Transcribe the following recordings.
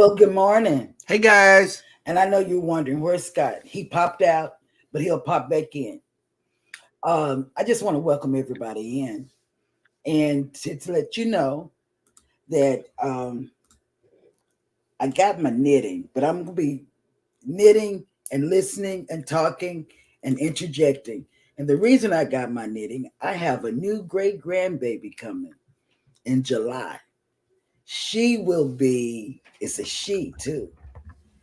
Well, good morning. Hey guys. And I know you're wondering, where's Scott? He popped out, but he'll pop back in. I just want to welcome everybody in and to let you know that I got my knitting, but I'm going to be knitting and listening and talking and interjecting. And the reason I got my knitting, I have a new great grandbaby coming in July. She will be, it's a she too.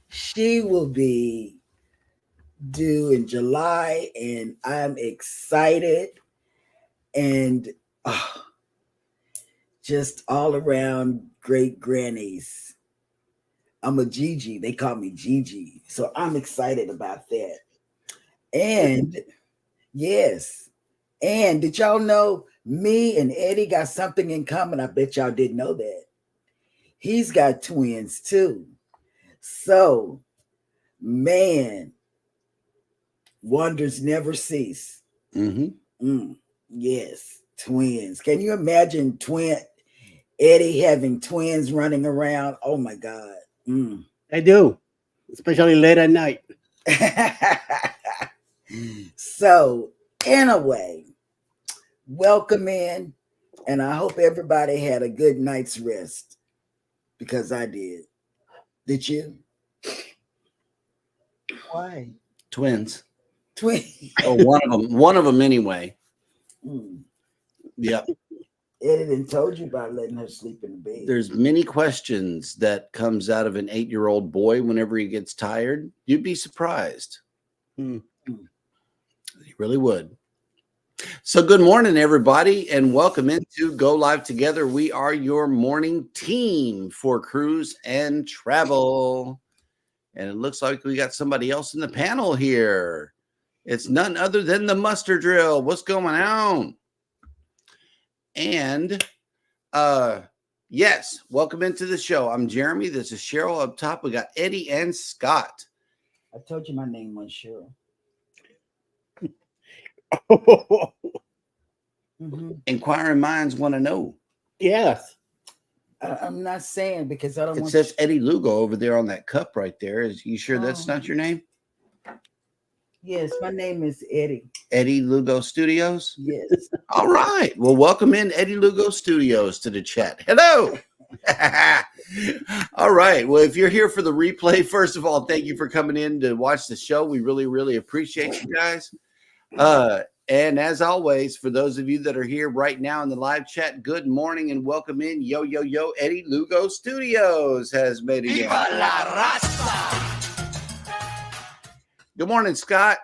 She will be due in July, and I'm excited and just all around great grannies. I'm a Gigi. They call me Gigi. So I'm excited about that. And yes. And did y'all know me and Eddie got something in common? I bet y'all didn't know that. He's got twins too. So, man, wonders never cease. Yes, twins. Can you imagine Eddie having twins running around? Oh my God. I do, especially late at night. So, anyway, welcome in, and I hope everybody had a good night's rest because I did. Did you? Why? Twins. Oh, one of them anyway. Yep. Eddie done told you about letting her sleep in the bed. There's many questions that comes out of an 8-year-old boy whenever he gets tired. You'd be surprised. You really would. So good morning, everybody, and welcome into Go Live Together. We are your morning team for cruise and travel. And it looks like we got somebody else in the panel here. It's none other than the muster drill. What's going on? And yes, welcome into the show. I'm Jeremy. This is Cheryl up top. We got Eddie and Scott. I told you my name was Cheryl. Inquiring minds want to know. Yes. I'm not saying because I don't It want says Eddie Lugo over there on that cup right there. Is you sure that's not your name? Yes, my name is Eddie. Eddie Lugo Studios? Yes. All right. Well, welcome in Eddie Lugo Studios to the chat. Hello. All right. Well, if you're here for the replay, first of all, thank you for coming in to watch the show. We really, really appreciate you guys. And as always, for those of you that are here right now in the live chat, good morning and welcome in. Yo, yo, yo, Eddie Lugo Studios has made it in. Good morning, Scott.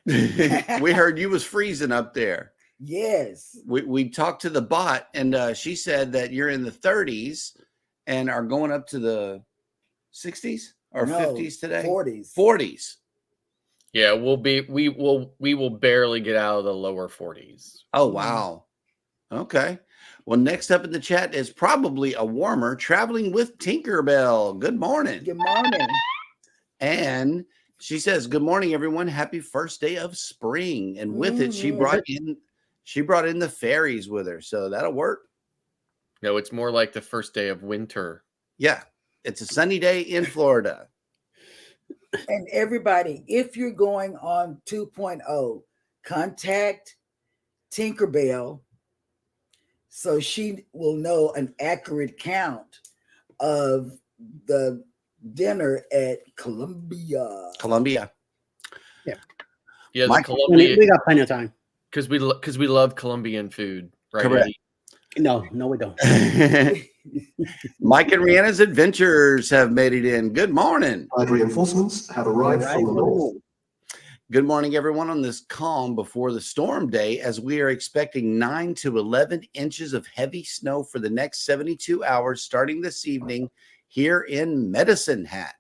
We heard you was freezing up there. Yes. We talked to the bot, and she said that you're in the 30s and are going up to the 60s or 50s today. 40s. Yeah, we will barely get out of the lower 40s. Oh, wow. Okay. Well, next up in the chat is probably a warmer traveling with Tinkerbell. Good morning. Good morning. And she says, good morning, everyone. Happy first day of spring. And with it, she brought in the fairies with her. So that'll work. No, it's more like the first day of winter. Yeah. It's a sunny day in Florida. And everybody, if you're going on 2.0, contact Tinkerbell so she will know an accurate count of the dinner at Columbia. Yeah. Yeah, the Columbia. We got plenty of time. Because we love Colombian food, right? Correct. No, we don't. Mike and Rihanna's Adventures have made it in. Good morning. Reinforcements have arrived from the north. Good morning, everyone, on this calm before the storm day, as we are expecting 9 to 11 inches of heavy snow for the next 72 hours, starting this evening here in Medicine Hat.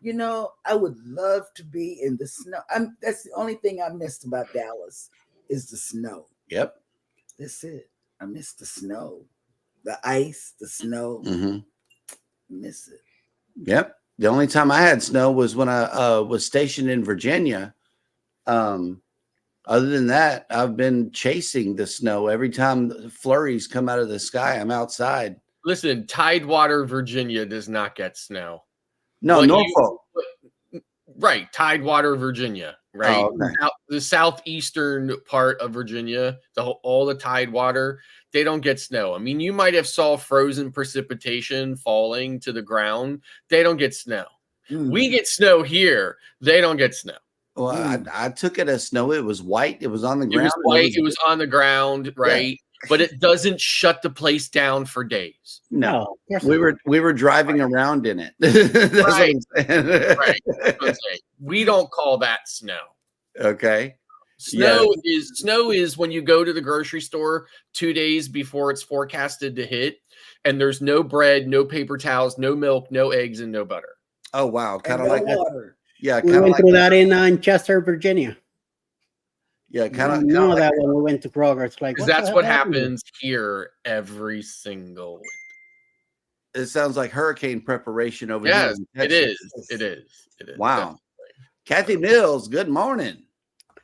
You know, I would love to be in the snow. That's the only thing I missed about Dallas is the snow. Yep. That's it. I miss the snow, the ice, the snow. Miss it. Yep. The only time I had snow was when I was stationed in Virginia. Other than that, I've been chasing the snow. Every time the flurries come out of the sky, I'm outside. Listen, Tidewater, Virginia does not get snow. No, But Norfolk. Right, Tidewater, Virginia, right? Oh, okay. The southeastern part of Virginia, all the Tidewater, they don't get snow. I mean, you might have saw frozen precipitation falling to the ground. They don't get snow. We get snow here. They don't get snow. Well, I took it as snow. It was white. It was on the It ground. was white. It was on the ground, right? But it doesn't shut the place down for days. No, of course we were driving around in it. That's Right. what I'm saying. Right. That's what I'm saying. We don't call that snow. Okay. Snow is when you go to the grocery store 2 days before it's forecasted to hit, and there's no bread, no paper towels, no milk, no eggs, and no butter. Oh wow, kind And of no like water. yeah, we kind of went like through that in Chester, Virginia. yeah, kind of None of like that when we went to Kroger. It's like Because what the that's hell what happened here? happens here every single winter. it sounds like hurricane preparation over Yes, here. it is. It is. It is. Wow. Kathy Mills, good morning.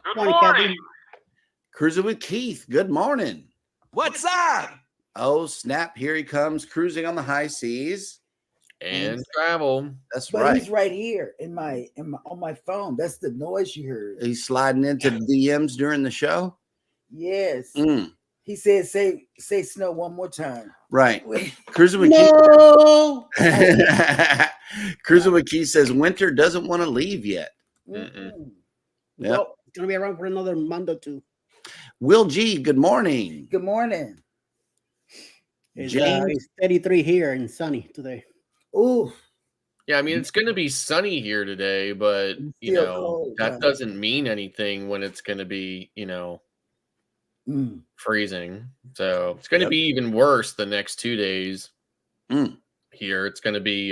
Good morning, Kathy. Cruising with Keith, good morning. What's up? Oh, snap, here he comes, cruising on the high seas. And travel. That's But right. he's right here on my phone. That's the noise you heard. He's sliding into DMs during the show. Yes. He said, say snow one more time. Right. Wait. Cruising with No. Keith. Cruising with Keith says winter doesn't want to leave yet. Mm-mm. Yep. Well, it's gonna be around for another month or two. Will G, good morning. Good morning. It's 33 here and sunny today. Ooh. Yeah, I mean, it's going to be sunny here today, but, Still cold, that huh? doesn't mean anything when it's going to be, freezing. So it's going to be even worse the next 2 days here. It's going to be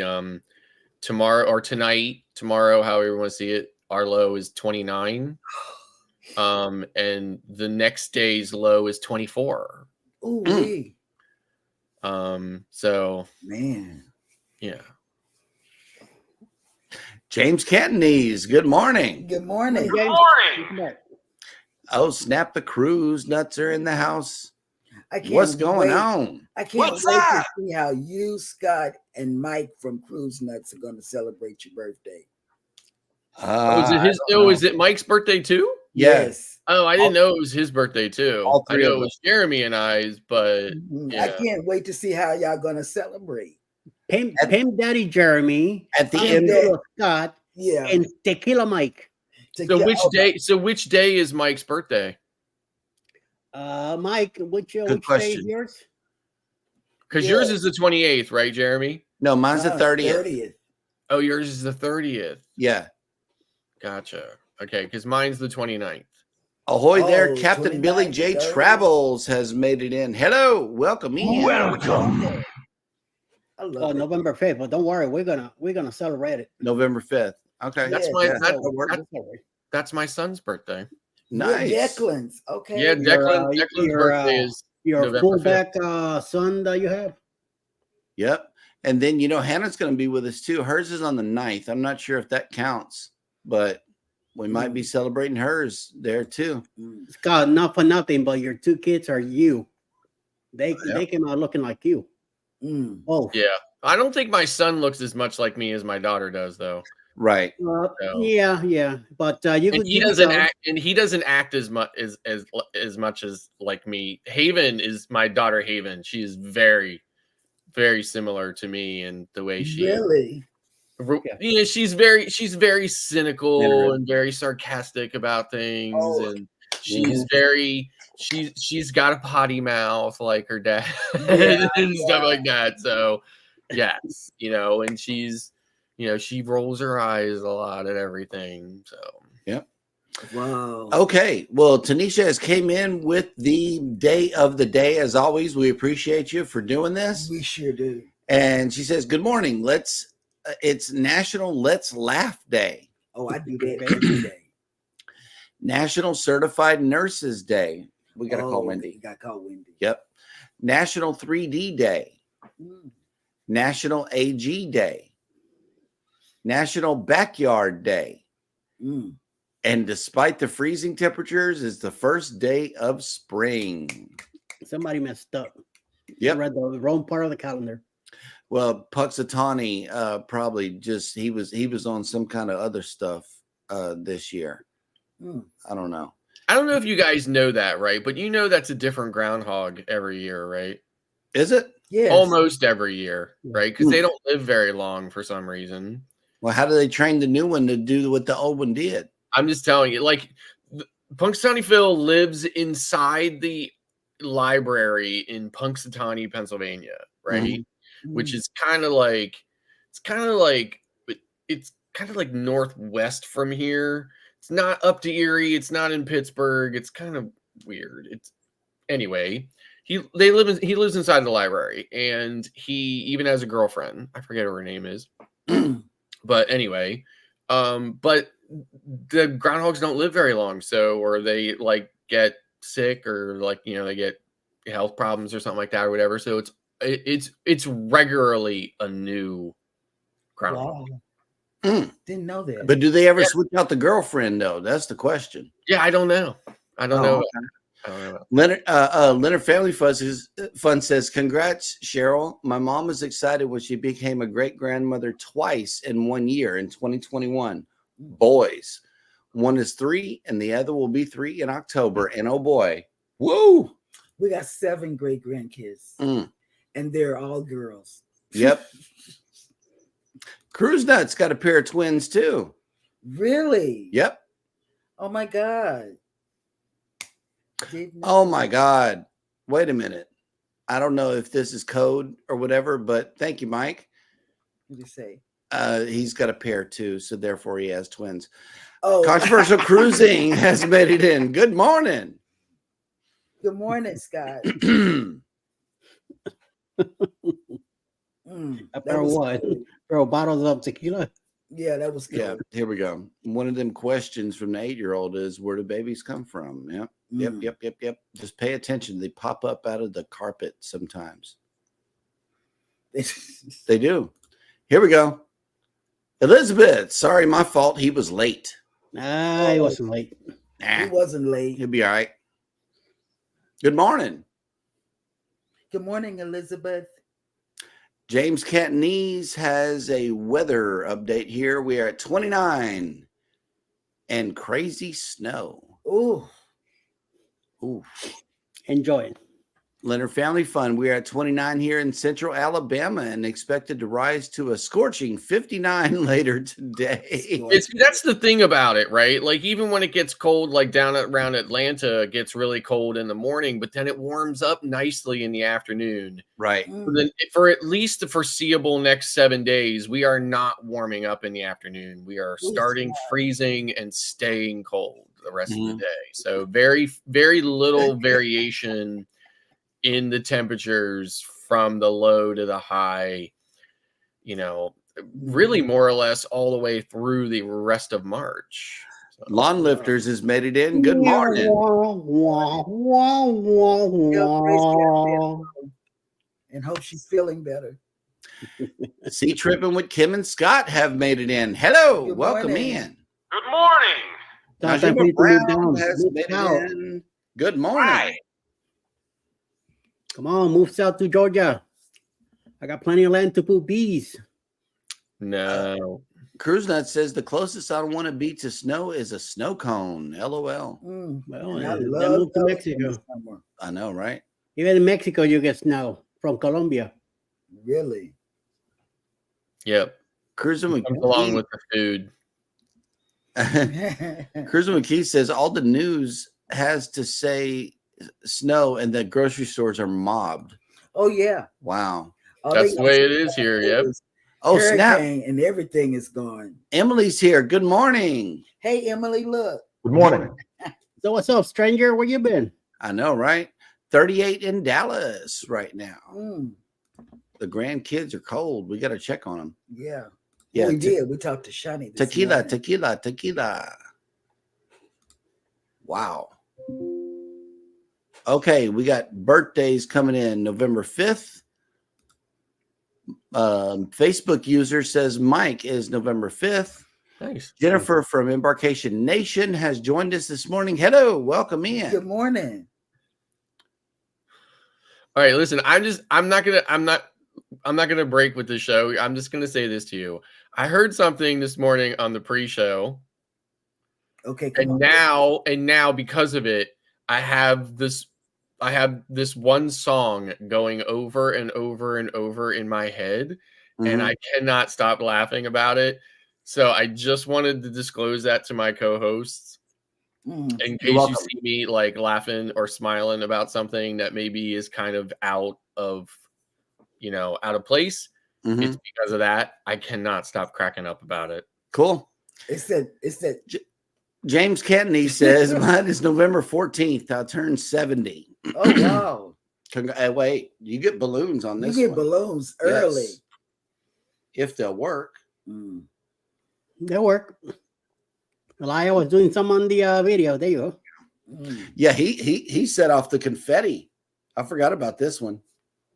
tomorrow or tonight, tomorrow, however you want to see it. Our low is 29. And the next day's low is 24. Ooh. So Man. yeah. James Cantonese, good morning. Good morning. Good morning. Oh, snap, the cruise nuts are in the house. I can't What's going wait. on? I can't What's wait up? to see how you, Scott, and Mike from Cruise Nuts are going to celebrate your birthday. Is it Mike's birthday too? Yes. Oh, I didn't know it was his birthday too. All I three know of it was Jeremy and I's, but I can't wait to see how y'all going to celebrate. Pimp Daddy Jeremy At the I'm end dead. of Scott Yeah. and Tequila Mike. so which day is Mike's birthday? Mike, which day question. is yours? Because yours is the 28th, right, Jeremy? No, mine's the 30th. 30th. Oh, yours is the 30th. Yeah. Gotcha. Okay, because mine's the 29th. Ahoy there, Oh, Captain Billy 29th, J 30th. Travels has made it in. Hello, welcome in. Welcome. I love it. November 5th, but don't worry, we're gonna celebrate it. November 5th. Okay. That's Yeah, my that's that- all right. that- that's my son's birthday. Nice. You're Declan's. Okay. Yeah, Your, Declan's birthday is Your November fullback son that you have. Yep. And then, Hannah's going to be with us too. Hers is on the 9th. I'm not sure if that counts, but we might be celebrating hers there too. Scott, not for nothing, but your two kids are you. They came out looking like you. Oh, Yeah. I don't think my son looks as much like me as my daughter does, though. Right. Yeah. But you And could. he doesn't act as much as much as like me. Haven is my daughter. Haven. She is very, very similar to me in the way she. Really? Yeah, she's very cynical and very sarcastic about things, and she's got a potty mouth like her dad and stuff like that. So yes, and she's she rolls her eyes a lot at everything. So yep. Wow. Okay. Well, Tanisha has came in with the day of the day. As always, we appreciate you for doing this. We sure do. And she says, "Good morning. It's National Let's Laugh Day. Oh, I do that every day. National Certified Nurses Day. We got to call Wendy. Got to call Wendy. Yep. National 3D Day. National AG Day. National Backyard Day. And despite the freezing temperatures, it's the first day of spring. Somebody messed up. Yep. I read the wrong part of the calendar. Well, Puxatawny probably just he was on some kind of other stuff this year. I don't know. I don't know if you guys know that, right? But you know that's a different groundhog every year, right? Is it? Yes. Almost every year, right? Because they don't live very long for some reason. Well, how do they train the new one to do what the old one did? I'm just telling you, like, Punxsutawney Phil lives inside the library in Punxsutawney, Pennsylvania, right? Which is kind of like northwest from here. It's not up to Erie. It's not in Pittsburgh. It's kind of weird. It's anyway. He lives inside the library, and he even has a girlfriend. I forget what her name is, but anyway, but the groundhogs don't live very long, or they like get sick, or like they get health problems or something like that, or whatever. So it's regularly a new groundhog. Wow. Didn't know that. But do they ever switch out the girlfriend though? That's the question. Yeah, I don't know. I don't know. Okay. I don't know. Leonard Family Fun says, "Congrats, Cheryl. My mom was excited when she became a great grandmother twice in 1 year in 2021. Boys, one is 3, and the other will be 3 in October. And oh boy, woo! We got 7 great grandkids, and they're all girls. Yep. Cruise Nuts got a pair of twins too. Really? Yep. Oh my God. Oh my God. Wait a minute. I don't know if this is code or whatever, but thank you, Mike. What do you say? He's got a pair too, so therefore he has twins. Oh, Controversial Cruising has made it in. Good morning. Good morning, Scott. After what? Bro, bottles of tequila. Yeah, that was good. Yeah, here we go. One of them questions from the 8-year-old is, where do babies come from? Yep. Just pay attention. They pop up out of the carpet sometimes. They do. Here we go. Elizabeth, sorry, my fault. He was late. Nah, he wasn't late. He wasn't late. He'll be all right. Good morning. Good morning, Elizabeth. James Cantonese has a weather update here. We are at 29 and crazy snow. Ooh. Enjoy it. Leonard Family Fun. We are at 29 here in central Alabama and expected to rise to a scorching 59 later today. That's the thing about it, right? Like even when it gets cold, like down around Atlanta, it gets really cold in the morning, but then it warms up nicely in the afternoon. Right. So then for at least the foreseeable next 7 days, we are not warming up in the afternoon. We are starting freezing and staying cold the rest of the day. So very, very little variation in the temperatures from the low to the high, really more or less all the way through the rest of March. So, Lawn Lifters has made it in. Good morning. And hope she's feeling better. Sea Tripping with Kim and Scott have made it in. Hello. Good Welcome morning. in. Good morning. Najima Brown has made it in. Good morning. Hi. Come on, move south to Georgia. I got plenty of land to put bees. no. Cruise Nut says the closest I want to be to snow is a snow cone. LOL. Well, And I then love move to those Mexico. in the summer. I know, right? Even in Mexico, you get snow from Colombia. Really? Yep. Cruising Comes along with the food. Cruising McKee says all the news has to say snow and that grocery stores are mobbed. Oh, yeah. Wow. All That's they the way got it is here. Yep. is Oh, snap. hurricane and everything is gone. Emily's here. Good morning. Hey, Emily, look. Good morning. So what's up, stranger? Where you been? I know, right? 38 in Dallas right now. The grandkids are cold. We got to check on them. Yeah. Yeah. We did. We talked to Shani. this Tequila. morning. Wow. Okay, we got birthdays coming in November 5th. Facebook user says Mike is November 5th. Nice. Jennifer from Embarkation Nation has joined us this morning. Hello, welcome in. Good morning. All right, listen. I'm not gonna break with the show. I'm just gonna say this to you. I heard something this morning on the pre-show. Okay, and now because of it, I have this one song going over and over and over in my head, and I cannot stop laughing about it. So I just wanted to disclose that to my co-hosts in case you see me like laughing or smiling about something that maybe is kind of out of place. It's because of that. I cannot stop cracking up about it. Cool. It's that James Kennedy says mine is November 14th. I'll turn 70. Oh wow. Wait, you get balloons on this. You get one. balloons early. Yes. If they'll work. They'll work. Elia was doing some on the video. There you go. Yeah, he set off the confetti. I forgot about this one.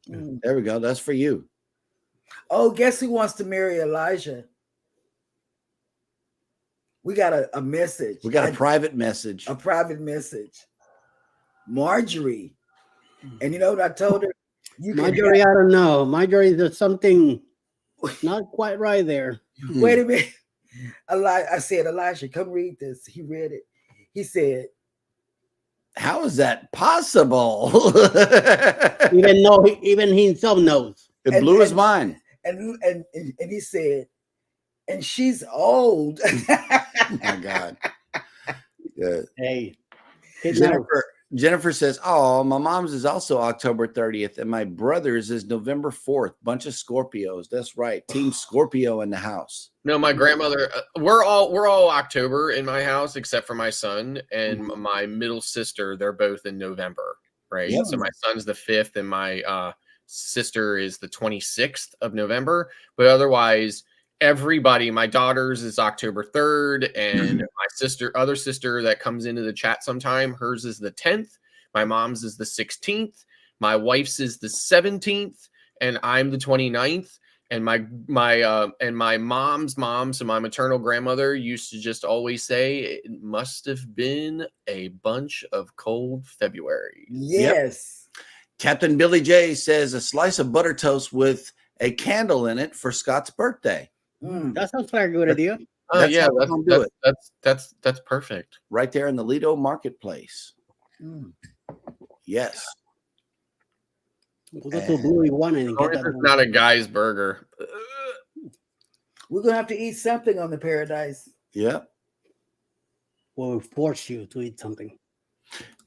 There we go. That's for you. Oh, guess who wants to marry Elijah? We got a message. We got a private message. A private message. Marjorie. And you know what I told her? Marjorie, I don't know. Marjorie, there's something not quite right there. Wait a minute. I said, Elijah, come read this. He read it. He said, how is that possible? even he himself knows. It blew his mind. And he said, and she's old. Oh my God. Yeah. Hey, Jennifer says, oh, my mom's is also October 30th, and my brother's is November 4th. Bunch of Scorpios. That's right. Team Scorpio in the house. No, my grandmother, we're all October in my house, except for my son and my middle sister. They're both in November, right? Yeah. So my son's the 5th and my sister is the 26th of November. But otherwise, everybody, my daughter's is October 3rd, and my other sister that comes into the chat sometime, hers is the 10th. My mom's is the 16th. My wife's is the 17th, and I'm the 29th. And my mom's mom, so my maternal grandmother, used to just always say it must have been a bunch of cold February. Yes. Yep. Captain Billy J says a slice of butter toast with a candle in it for Scott's birthday. That sounds like a good idea. Oh yeah, that's perfect. Right there in the Lido Marketplace. Yes. We'll go to a Bluey one and get that. It's not a guy's burger. We're gonna have to eat something on the Paradise. Yep. We'll force you to eat something.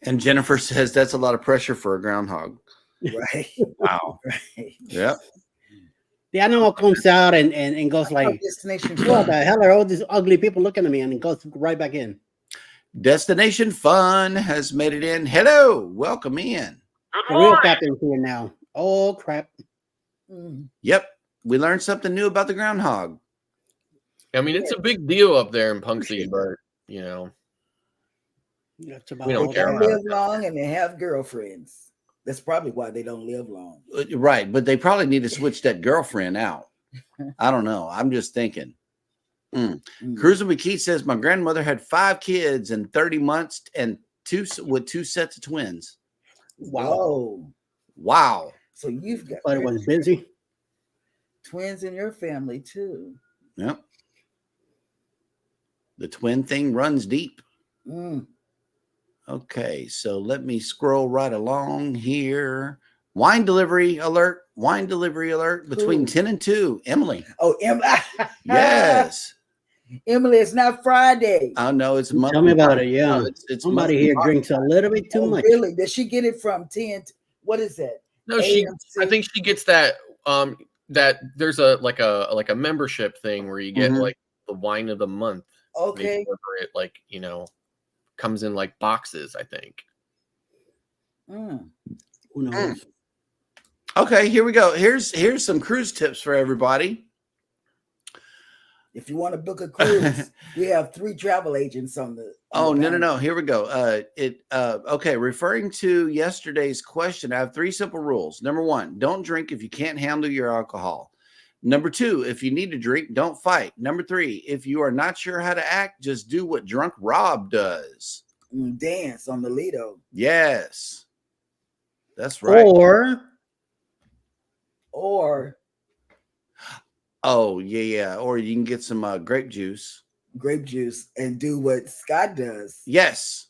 And Jennifer says that's a lot of pressure for a groundhog. Right. Wow. Right. Yep. The animal comes out and goes like, what the hell are all these ugly people looking at me? And it goes right back in. Destination Fun has made it in. Hello. Welcome in. The real captain's here now. Oh, crap. Yep. We learned something new about the groundhog. I mean, it's a big deal up there in Punxsutawney, but you know, That's about we don't care They about live long and they have girlfriends. That's probably why they don't live long. Right. But they probably need to switch that girlfriend out. I don't know. I'm just thinking. Cruising with Keith says my grandmother had 5 kids in 30 months and 2 sets of twins. Wow. Wow. So you've got But it was busy. twins in your family too. Yep. The twin thing runs deep. Okay, so let me scroll right along here. Wine delivery alert. Wine delivery alert between 10 and 2. Emily. Oh, Emily. Yes. Emily, it's not Friday. I know it's Monday. Tell me about it. Yeah. It's Somebody Monday here morning. drinks a little bit too much. Really? Does she get it from 10? What is that? No, I think she gets that. That there's a membership thing where you get like the wine of the month. Okay. It comes in like boxes, I think. Who knows? Okay, here we go. Here's some cruise tips for everybody. If you want to book a cruise, we have 3 travel agents on the. No. Here we go. Okay. Referring to yesterday's question, I have 3 simple rules. Number 1, don't drink if you can't handle your alcohol. Number 2, if you need to drink, don't fight. Number 3, if you are not sure how to act, just do what Drunk Rob does. Dance on the Lido. Yes. That's right. Or oh yeah. Or you can get some grape juice and do what Scott does. Yes.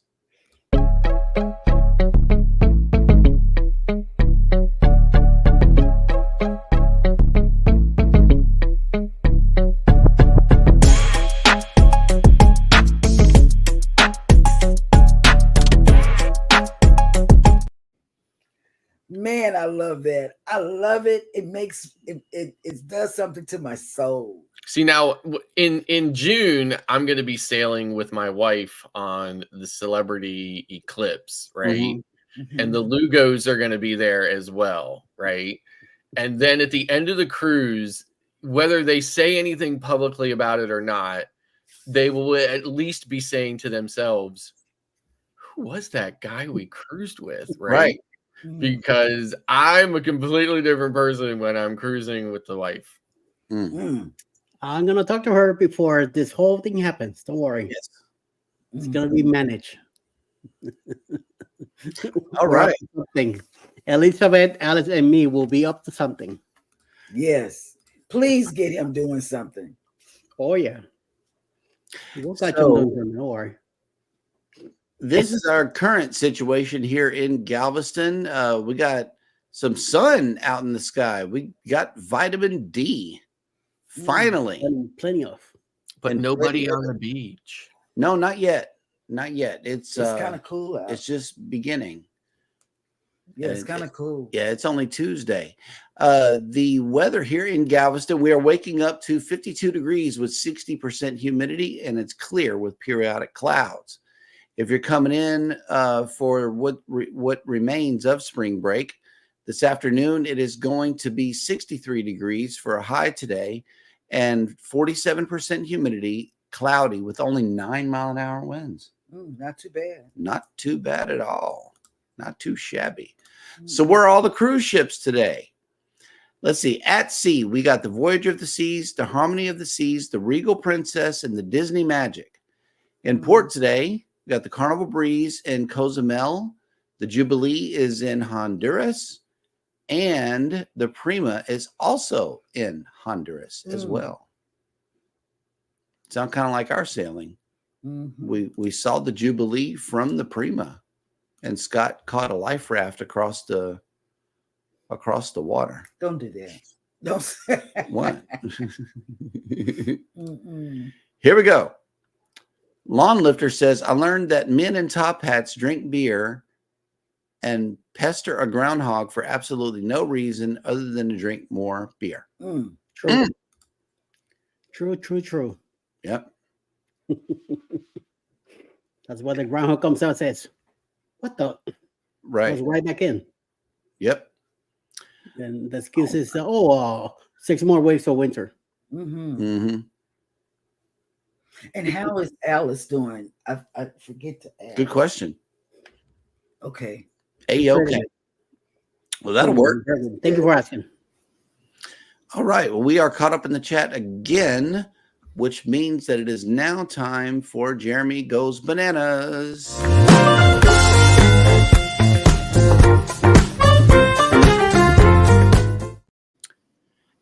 Man, I love that. I love it. It makes it does something to my soul. See, now in June, I'm going to be sailing with my wife on the Celebrity Eclipse, right? Mm-hmm. And the Lugos are going to be there as well, right? And then at the end of the cruise, whether they say anything publicly about it or not, they will at least be saying to themselves, who was that guy we cruised with, right? Because I'm a completely different person when I'm cruising with the wife. Mm. I'm going to talk to her before this whole thing happens. Don't worry. Yes. It's going to be managed. All right. Elizabeth, Alice, and me will be up to something. Yes. Please get him doing something. Oh, yeah. We'll catch him doing something. Don't worry. This is our current situation here in Galveston. We got some sun out in the sky. We got vitamin D. Finally. And plenty of. But nobody on the beach. No, not yet. Not yet. It's kind of cool out. It's just beginning. Yeah, it's kind of cool. Yeah, it's only Tuesday. The weather here in Galveston, we are waking up to 52 degrees with 60% humidity, and it's clear with periodic clouds. If you're coming in for what remains of spring break, this afternoon it is going to be 63 degrees for a high today and 47% humidity, cloudy with only 9-mile-an-hour winds. Not too bad. Not too bad at all. Not too shabby. So where are all the cruise ships today? Let's see. At sea, we got the Voyage of the Seas, the Harmony of the Seas, the Regal Princess, and the Disney Magic. In port today, we got the Carnival Breeze in Cozumel. The Jubilee is in Honduras. And the Prima is also in Honduras as well. Sound kind of like our sailing. We saw the Jubilee from the Prima, and Scott caught a life raft across the water. Don't do that. Don't say what? Here we go. Lawn Lifter says, I learned that men in top hats drink beer and pester a groundhog for absolutely no reason other than to drink more beer. True. True. Yep. That's why the groundhog comes out and says, what the? Right. Goes right back in. Yep. And the excuse is, 6 more weeks of winter. And how is Alice doing? I forget to ask. Good question. Okay. Okay. Well, that'll work. Thank you for asking. All right. Well, we are caught up in the chat again, which means that it is now time for Jeremy Goes Bananas.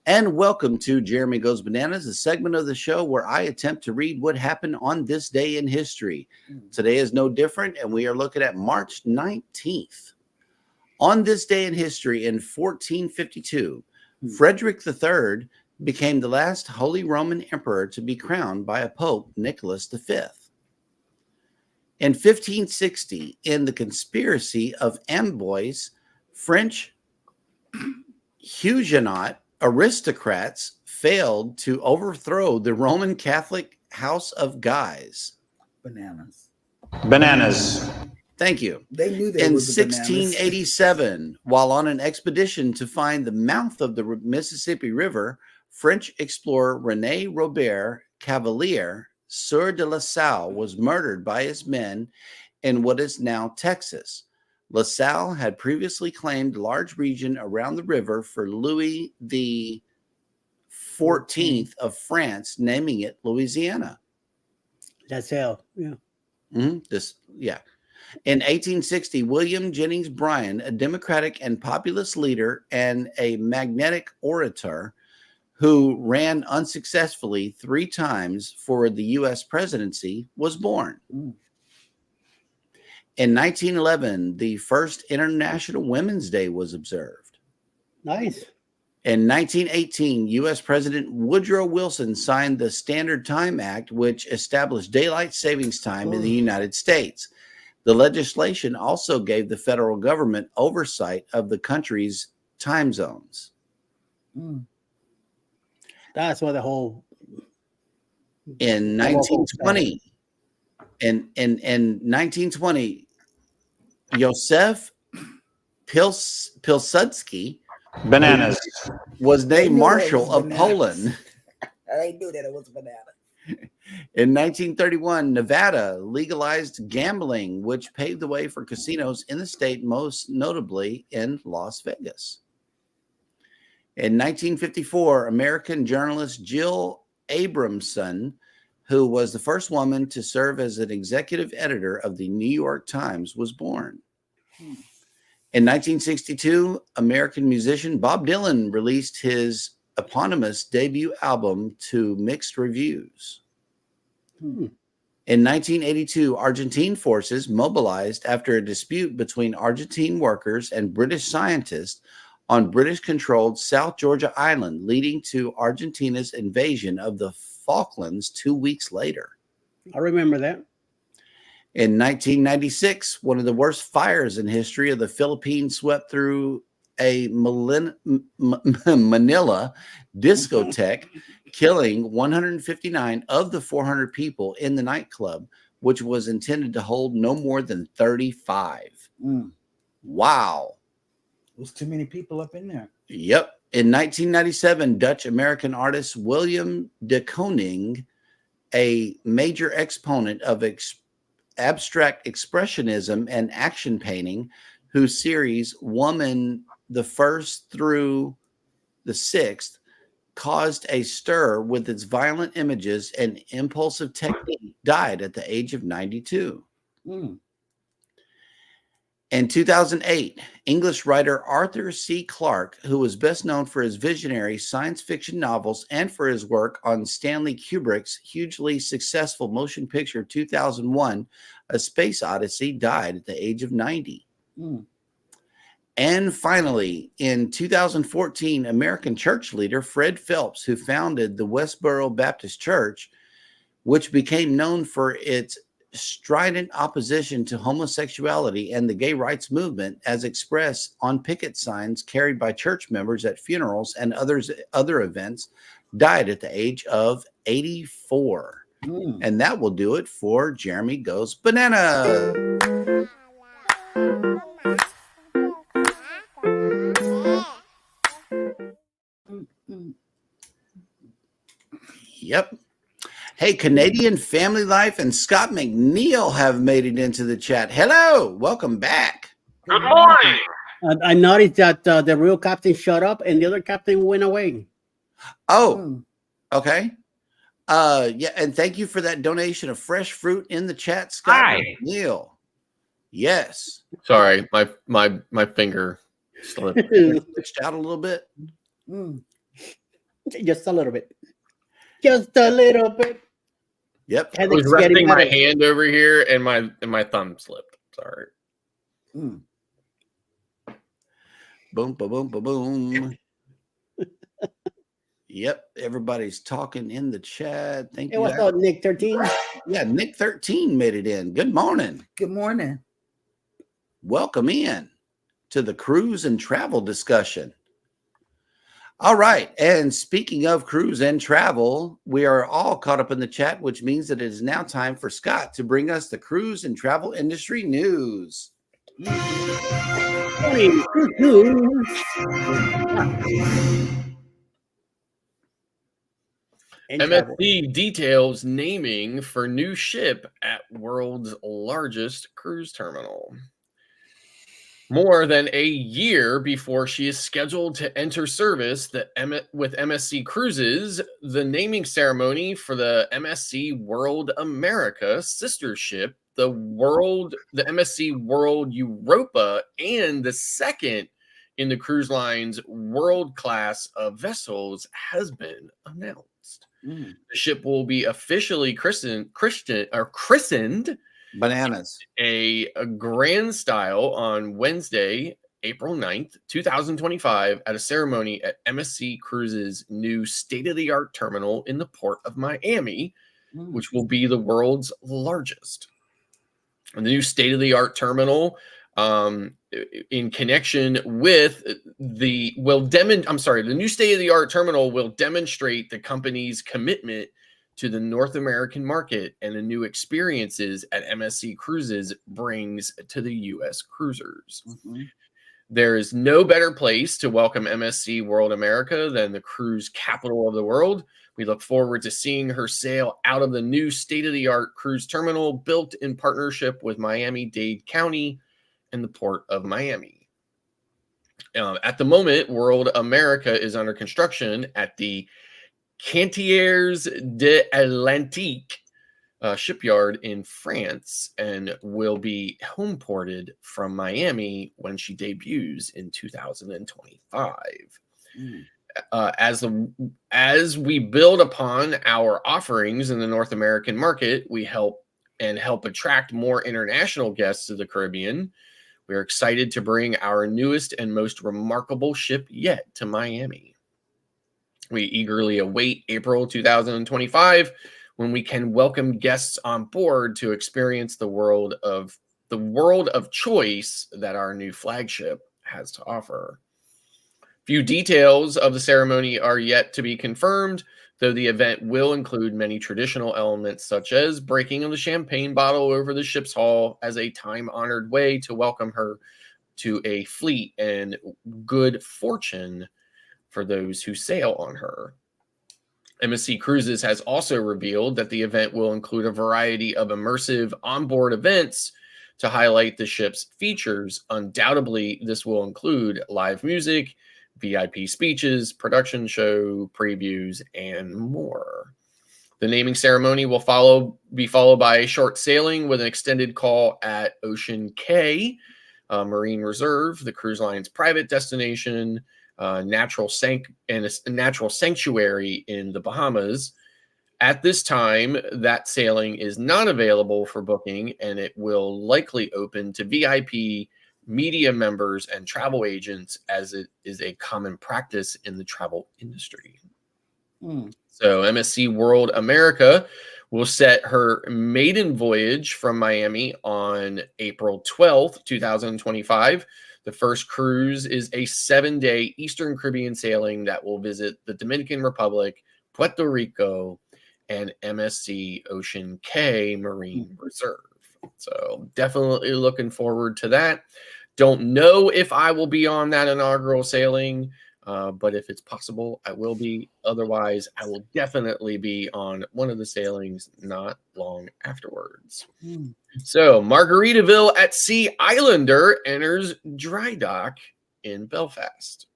And welcome to Jeremy Goes Bananas, a segment of the show where I attempt to read what happened on this day in history. Today is no different, and we are looking at March 19th. On this day in history, in 1452, Frederick III became the last Holy Roman Emperor to be crowned by a Pope, Nicholas V. In 1560, in the conspiracy of Amboise, French Huguenot aristocrats failed to overthrow the Roman Catholic House of Guise. Bananas. Thank you. They knew they in was the bananas. 1687, while on an expedition to find the mouth of the Mississippi River, French explorer René Robert Cavelier, Sieur de La Salle, was murdered by his men in what is now Texas. La Salle had previously claimed a large region around the river for Louis the 14th of France, naming it Louisiana. La Salle, yeah. In 1860, William Jennings Bryan, a Democratic and populist leader and a magnetic orator who ran unsuccessfully 3 times for the U.S. presidency, was born. In 1911, the first International Women's Day was observed. Nice. In 1918, U.S. President Woodrow Wilson signed the Standard Time Act, which established daylight savings time in the United States. The legislation also gave the federal government oversight of the country's time zones. That's what the whole. In 1920, in 1920, Józef Pilsudski Bananas. was named Marshal of Poland. I knew that it was banana. In 1931, Nevada legalized gambling, which paved the way for casinos in the state, most notably in Las Vegas. In 1954, American journalist Jill Abramson, who was the first woman to serve as an executive editor of the New York Times, was born. In 1962, American musician Bob Dylan released his eponymous debut album to mixed reviews. In 1982, Argentine forces mobilized after a dispute between Argentine workers and British scientists on British-controlled South Georgia Island, leading to Argentina's invasion of the Falklands 2 weeks later. I remember that. In 1996, one of the worst fires in history of the Philippines swept through a Manila discotheque, killing 159 of the 400 people in the nightclub, which was intended to hold no more than 35. Wow. There's too many people up in there. Yep. In 1997, Dutch-American artist William de Koning, a major exponent of abstract expressionism and action painting, whose series Woman the First through the Sixth caused a stir with its violent images and impulsive technique, died at the age of 92. In 2008, English writer Arthur C. Clarke, who was best known for his visionary science fiction novels and for his work on Stanley Kubrick's hugely successful motion picture 2001, A Space Odyssey, died at the age of 90. And finally, in 2014, American church leader Fred Phelps, who founded the Westboro Baptist Church, which became known for its strident opposition to homosexuality and the gay rights movement as expressed on picket signs carried by church members at funerals and other events, died at the age of 84. And that will do it for Jeremy Goes Banana. Yep. Hey, Canadian Family Life and Scott McNeil have made it into the chat. Hello, welcome back. Good morning. I noticed that the real captain shut up and the other captain went away. Oh, okay. Yeah, and thank you for that donation of fresh fruit in the chat, Scott McNeil. Yes. Sorry, my finger slipped. Switched out a little bit. Just a little bit. Just a little bit. Yep. I was resting my hand over here and my thumb slipped. Sorry. Boom, boom, boom, boom, boom. Yep. Everybody's talking in the chat. Thank you. What's up, Nick 13? Yeah, Nick 13 made it in. Good morning. Good morning. Welcome in to the cruise and travel discussion. All right. And speaking of cruise and travel, we are all caught up in the chat, which means that it is now time for Scott to bring us the cruise and travel industry news. MSC details naming for new ship at world's largest cruise terminal. More than a year before she is scheduled to enter service with MSC Cruises, the naming ceremony for the MSC World America sister ship the MSC World Europa, and the second in the cruise line's world class of vessels has been announced. The ship will be officially christened Bananas. a grand style on Wednesday, April 9th, 2025, at a ceremony at MSC Cruises' new state-of-the-art terminal in the port of Miami, which will be the world's largest. And the new state-of-the-art terminal, in connection with the new state-of-the-art terminal will demonstrate the company's commitment to the North American market and the new experiences at MSC Cruises brings to the U.S. cruisers. There is no better place to welcome MSC World America than the cruise capital of the world. We look forward to seeing her sail out of the new state-of-the-art cruise terminal built in partnership with Miami-Dade County and the Port of Miami. At the moment, World America is under construction at the Cantiers de l'Atlantique shipyard in France and will be home ported from Miami when she debuts in 2025. As we build upon our offerings in the North American market, we help attract more international guests to the Caribbean. We are excited to bring our newest and most remarkable ship yet to Miami. We eagerly await April 2025, when we can welcome guests on board to experience the world of choice that our new flagship has to offer. Few details of the ceremony are yet to be confirmed, though the event will include many traditional elements, such as breaking of the champagne bottle over the ship's hull as a time-honored way to welcome her to a fleet and good fortune for those who sail on her. MSC Cruises has also revealed that the event will include a variety of immersive onboard events to highlight the ship's features. Undoubtedly, this will include live music, VIP speeches, production show, previews, and more. The naming ceremony will be followed by a short sailing with an extended call at Ocean Cay Marine Reserve, the cruise line's private destination, natural sanctuary in the Bahamas. At this time, that sailing is not available for booking, and it will likely open to VIP, media members, and travel agents, as it is a common practice in the travel industry. So MSC World America will set her maiden voyage from Miami on April 12th, 2025. The first cruise is a 7-day Eastern Caribbean sailing that will visit the Dominican Republic, Puerto Rico, and MSC Ocean Cay Marine Reserve. So definitely looking forward to that. Don't know if I will be on that inaugural sailing, but if it's possible, I will be. Otherwise, I will definitely be on one of the sailings not long afterwards. So Margaritaville at Sea Islander enters dry dock in Belfast.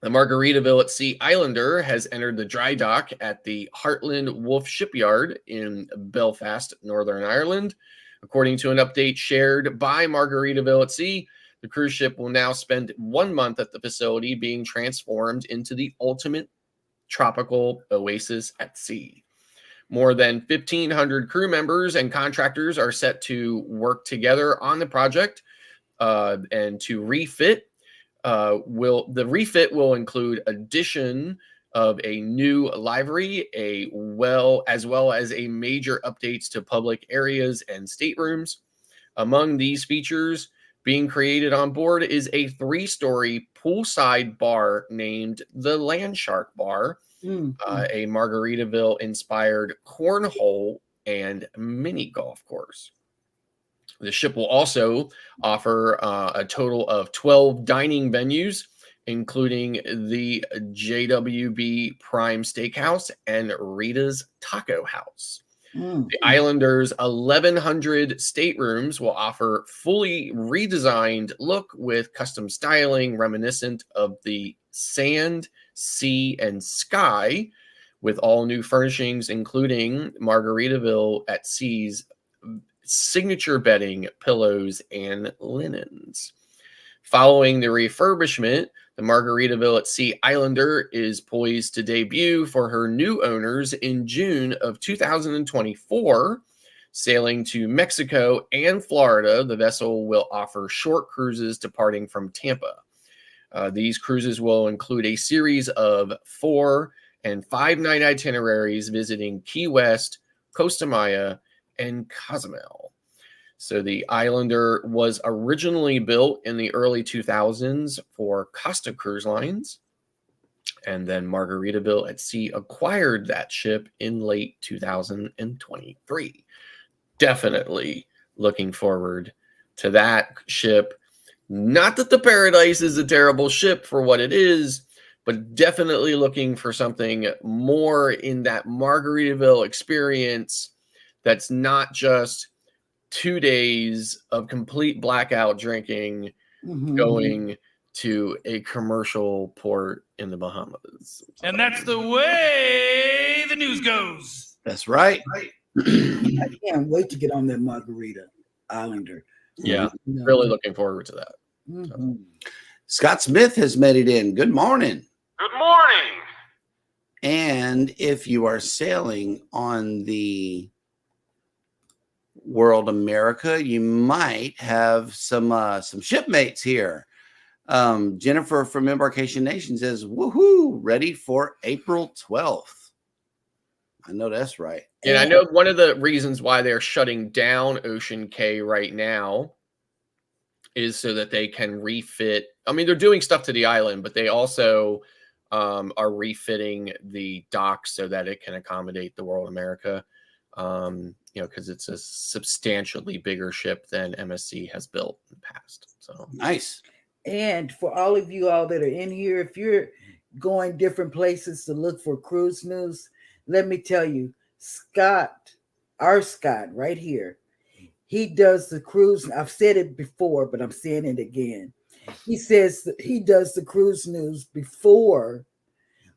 The Margaritaville at Sea Islander has entered the dry dock at the Heartland Wolf Shipyard in Belfast, Northern Ireland. According to an update shared by Margaritaville at Sea, the cruise ship will now spend 1 month at the facility, being transformed into the ultimate tropical oasis at sea. More than 1,500 crew members and contractors are set to work together on the project, and to refit. The refit will include addition of a new livery, as well as a major updates to public areas and staterooms. Among these features being created on board is a 3-story poolside bar named the Landshark Bar, a Margaritaville-inspired cornhole and mini golf course. The ship will also offer a total of 12 dining venues, including the JWB Prime Steakhouse and Rita's Taco House. The Islanders' 1,100 staterooms will offer fully redesigned look with custom styling reminiscent of the sand, sea, and sky, with all new furnishings, including Margaritaville at Sea's signature bedding, pillows, and linens. Following the refurbishment, the Margaritaville at Sea Islander is poised to debut for her new owners in June of 2024. Sailing to Mexico and Florida, the vessel will offer short cruises departing from Tampa. These cruises will include a series of 4 and 5-night itineraries visiting Key West, Costa Maya, and Cozumel. So the Islander was originally built in the early 2000s for Costa Cruise Lines, and then Margaritaville at Sea acquired that ship in late 2023. Definitely looking forward to that ship. Not that the Paradise is a terrible ship for what it is, but definitely looking for something more in that Margaritaville experience that's not just 2 days of complete blackout drinking going to a commercial port in the Bahamas. And that's the way the news goes. That's right. I can't wait to get on that Margarita Islander. Yeah, really looking forward to that. Scott Smith has made it in. Good morning. Good morning. And if you are sailing on the World America, you might have some shipmates here. Jennifer from Embarkation Nation says, woohoo, ready for April 12th. I know that's right. And I know one of the reasons why they're shutting down Ocean K right now is so that they can refit. I mean, they're doing stuff to the island, but they also are refitting the docks so that it can accommodate the World America. Because it's a substantially bigger ship than MSC has built in the past. So nice. And for all of you all that are in here, if you're going different places to look for cruise news, let me tell you, Scott, our Scott right here, he does the cruise. I've said it before, but I'm saying it again. He says that he does the cruise news before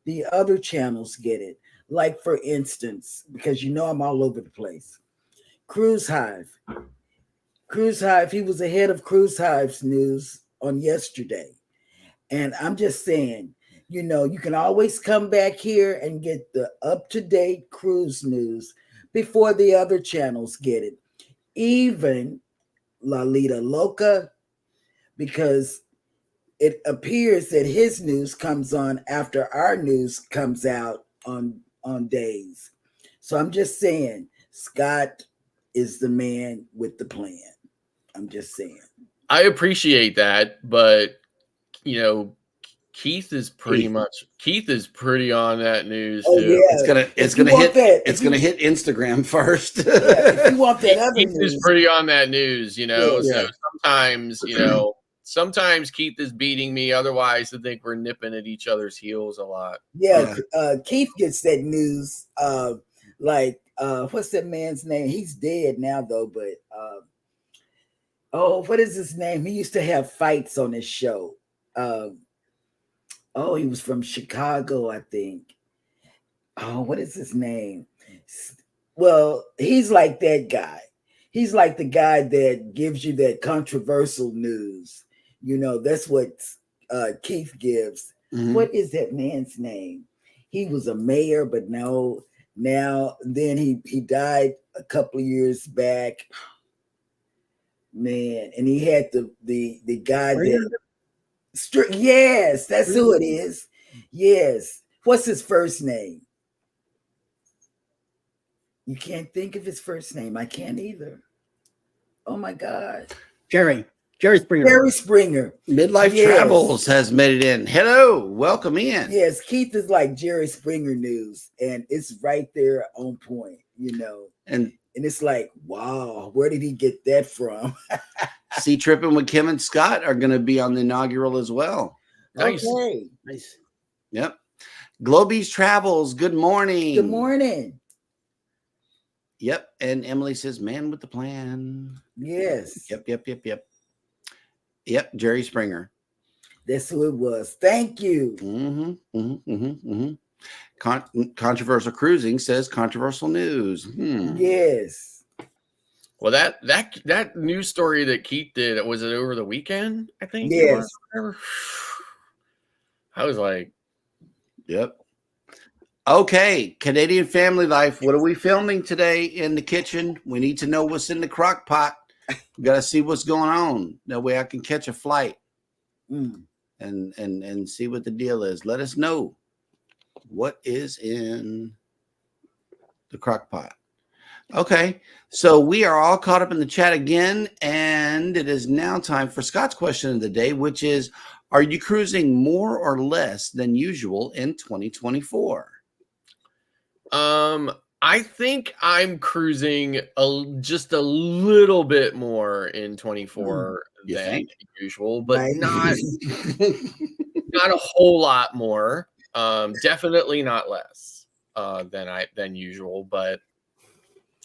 the other channels get it. Like, for instance, because you know I'm all over the place. Cruise Hive. He was ahead of Cruise Hive's news on yesterday. And I'm just saying, you can always come back here and get the up-to-date cruise news before the other channels get it. Even Lalita Loca, because it appears that his news comes on after our news comes out on days. So I'm just saying, Scott is the man with the plan. I'm just saying. I appreciate that, but Keith is pretty on that news too. Yeah. It's gonna hit Instagram first. If you want that other Keith news, is pretty on that news, Yeah. So sometimes Keith is beating me. Otherwise, I think we're nipping at each other's heels a lot. Yeah. Keith gets that news. What's that man's name? He's dead now, though. But what is his name? He used to have fights on his show. He was from Chicago, I think. What is his name? Well, he's like that guy. He's like the guy that gives you that controversial news. That's what Keith gives. Mm-hmm. What is that man's name? He was a mayor, but no. Then he died a couple of years back. Man, and he had the guy that. Yes, that's who it is. Yes. What's his first name? You can't think of his first name. I can't either. Oh my God. Jerry Springer. Jerry Springer. Midlife Travels has made it in. Hello, welcome in. Yes, Keith is like Jerry Springer news, and it's right there on point, And it's like, wow, where did he get that from? Sea Tripping with Kim and Scott are going to be on the inaugural as well. Nice. Okay. Nice. Yep. Globies Travels, good morning. Good morning. Yep. And Emily says, man with the plan. Yes. Yep. Jerry Springer. That's who it was. Thank you. Controversial Cruising says controversial news. Yes. Well, that news story that Keith did, was it over the weekend? I think. Yes. I was like, yep. Okay, Canadian Family Life. What are we filming today in the kitchen? We need to know what's in the crock pot. We got to see what's going on. That way I can catch a flight and see what the deal is. Let us know what is in the crock pot. Okay, so we are all caught up in the chat again, and it is now time for Scott's question of the day, which is, are you cruising more or less than usual in 2024? I think I'm cruising just a little bit more in 24 than usual, but not a whole lot more. Definitely not less than usual, but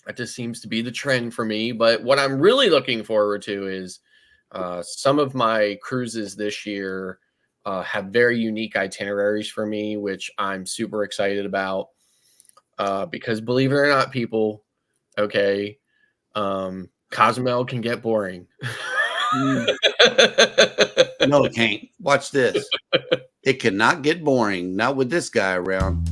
that just seems to be the trend for me. But what I'm really looking forward to is some of my cruises this year have very unique itineraries for me, which I'm super excited about. Because believe it or not, people, okay, Cozumel can get boring. No, it can't. Watch this. It cannot get boring. Not with this guy around.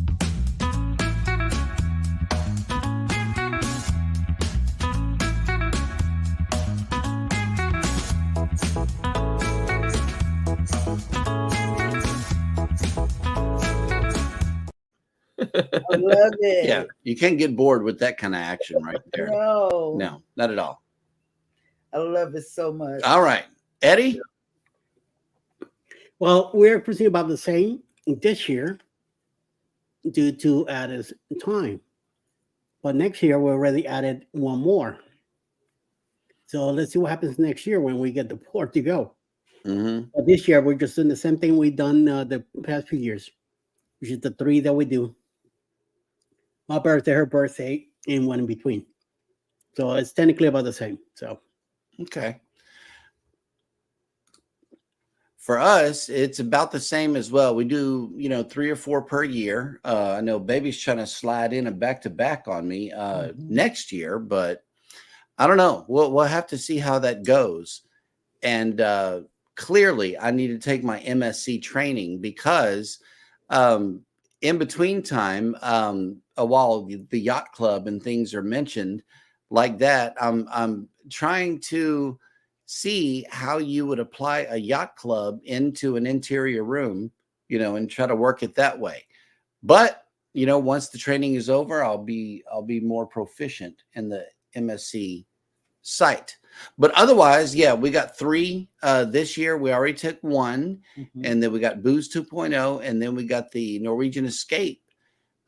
I love it. Yeah, you can't get bored with that kind of action right there. No, not at all. I love it so much. All right, Eddie. Well, we're cruising about the same this year due to added time. But next year, we already added one more. So let's see what happens next year when we get the port to go. But this year, we're just doing the same thing we've done the past few years, which is the 3 that we do. My birthday, her birthday, and one in between. So it's technically about the same. So, okay. For us, it's about the same as well. We do, 3 or 4 per year. I know baby's trying to slide in a back-to-back on me next year, but I don't know. We'll have to see how that goes. And clearly, I need to take my MSC training because in between time, while the yacht club and things are mentioned like that, I'm trying to see how you would apply a yacht club into an interior room, and try to work it that way. But, once the training is over, I'll be more proficient in the MSC site. But otherwise, yeah, we got 3 this year. We already took 1, and then we got Booze 2.0, and then we got the Norwegian Escape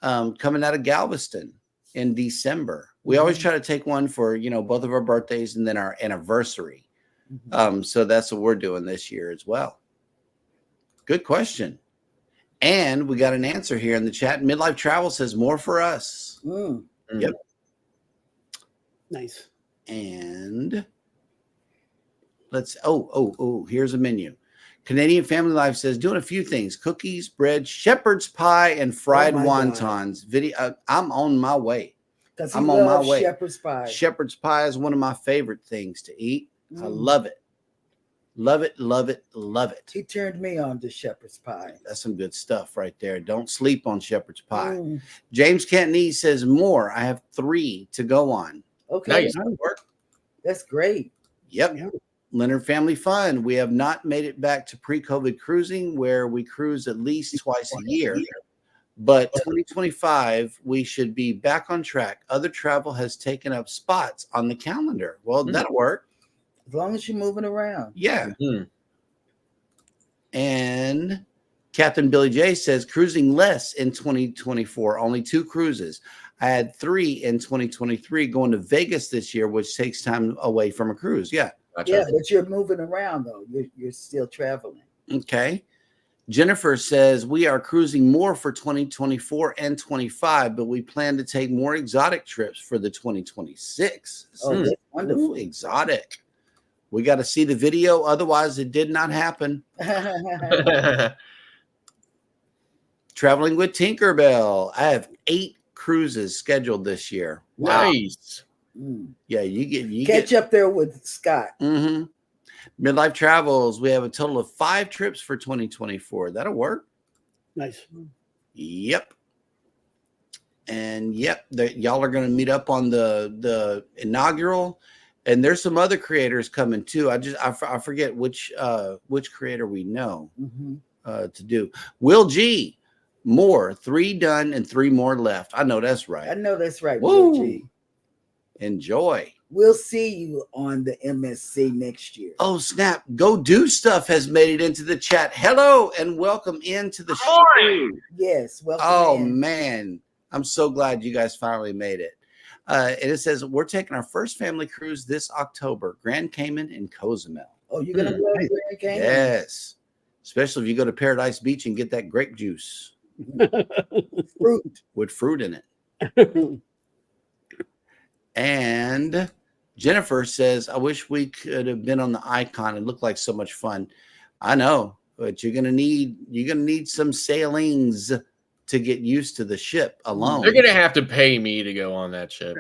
coming out of Galveston in December. We always try to take one for, both of our birthdays and then our anniversary. So that's what we're doing this year as well. Good question. And we got an answer here in the chat. Midlife Travel says more for us. Yep. nice. And let's, here's a menu. Canadian Family Life says doing a few things: cookies, bread, shepherd's pie, and fried wontons. Video. I'm on my way. I'm on my way. Shepherd's pie. Shepherd's pie is one of my favorite things to eat. I love it. Love it, love it, love it. He turned me on to shepherd's pie. That's some good stuff right there. Don't sleep on shepherd's pie. James Cantonese says more. I have 3 to go on. Okay. Nice. That's great. Yep. Leonard Family Fun. We have not made it back to pre-COVID cruising where we cruise at least twice a year. But 2025, we should be back on track. Other travel has taken up spots on the calendar. Well, that'll work. As long as you're moving around. Yeah. And Captain Billy J says cruising less in 2024, only 2 cruises. I had 3 in 2023 going to Vegas this year, which takes time away from a cruise. Yeah. Yeah, but you're moving around though. You're still traveling. Okay. Jennifer says we are cruising more for 2024 and 25, but we plan to take more exotic trips for the 2026. Oh, that's wonderful. Ooh, exotic. We got to see the video. Otherwise, it did not happen. Traveling with Tinkerbell. I have 8 cruises scheduled this year. Nice. Yeah, you catch up there with Scott. Midlife Travels. We have a total of 5 trips for 2024. That'll work. Nice. Yep. And y'all are going to meet up on the inaugural, and there's some other creators coming too. I forget which creator we know to do. Will G, more 3 done and 3 more left. I know that's right. Will G. Enjoy. We'll see you on the MSC next year. Oh, snap. Go Do Stuff has made it into the chat. Hello and welcome into the show. Yes, welcome. Oh, man. I'm so glad you guys finally made it. And it says, we're taking our first family cruise this October, Grand Cayman and Cozumel. Oh, you're going to go to Grand Cayman? Yes. Especially if you go to Paradise Beach and get that grape juice. Fruit. With fruit in it. And Jennifer says, I wish we could have been on the Icon. It looked like so much fun. I know, but you're gonna need some sailings to get used to the ship alone. They're gonna have to pay me to go on that ship.